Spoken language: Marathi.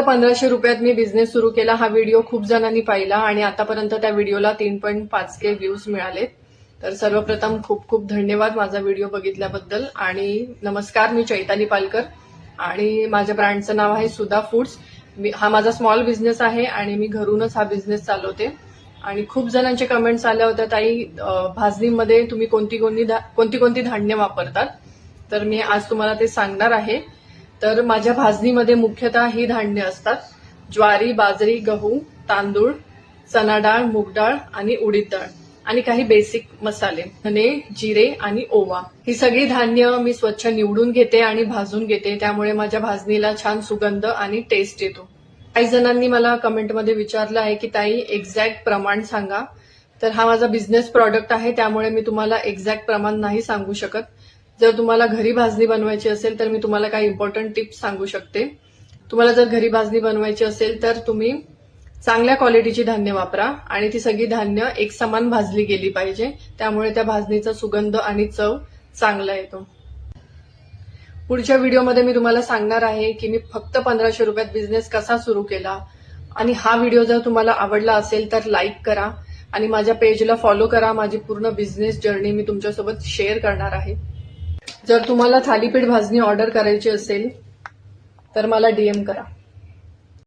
1500 रुपयात मी बिझनेस सुरू केला. हा व्हिडिओ खूप जणांनी पाहिला आणि आतापर्यंत त्या व्हिडिओला 3.5K व्ह्यूज मिळाले. तर सर्वप्रथम खूप खूप धन्यवाद माझा व्हिडिओ बघितल्याबद्दल. आणि नमस्कार, मी चैताली पालकर आणि माझ्या ब्रँडचं नाव आहे सुधा फूड्स. हा माझा स्मॉल बिझनेस आहे आणि मी घरूनच हा बिझनेस चालवते. आणि खूप जणांचे कमेंट्स आल्या होत्या, ताई भाजणीमध्ये तुम्ही कोणती कोणती धान्य वापरतात. तर मी आज तुम्हाला ते सांगणार आहे. तर माझ्या भाजणीमध्ये मुख्यतः ही धान्य असतात: ज्वारी, बाजरी, गहू, तांदूळ, चना डाळ, मूग डाळ आणि उडीद डाळ आणि काही बेसिक मसाले, धने, जिरे आणि ओवा. ही सगळी धान्य मी स्वच्छ निवडून घेते आणि भाजून घेते. त्यामुळे माझ्या भाजणीला छान सुगंध आणि टेस्ट येतो. काही जणांनी मला कमेंटमध्ये विचारलं आहे की ताई एक्झॅक्ट प्रमाण सांगा. तर हा माझा बिझनेस प्रॉडक्ट आहे, त्यामुळे मी तुम्हाला एक्झॅक्ट प्रमाण नाही सांगू शकत. जर तुम्हाला घरी भाजणी बनवायची असेल तर मी तुम्हाला काही इम्पॉर्टंट टिप्स सांगू शकते. तुम्हाला जर घरी भाजणी बनवायची असेल तर तुम्ही चांगल्या क्वालिटीची धान्य वापरा आणि ती सगळी धान्य एक समान भाजली गेली पाहिजे. त्यामुळे त्या भाजणीचा सुगंध आणि चव चांगला येतो. पुढच्या व्हिडिओमध्ये मी तुम्हाला सांगणार आहे की मी फक्त 1500 रुपयात बिझनेस कसा सुरू केला. आणि हा व्हिडिओ जर तुम्हाला आवडला असेल तर लाईक करा आणि माझ्या पेजला फॉलो करा. माझी पूर्ण बिझनेस जर्नी मी तुमच्यासोबत शेअर करणार आहे. जर तुम्हाला थालीपीठ भाजणी ऑर्डर करायची असेल तर मला DM करा.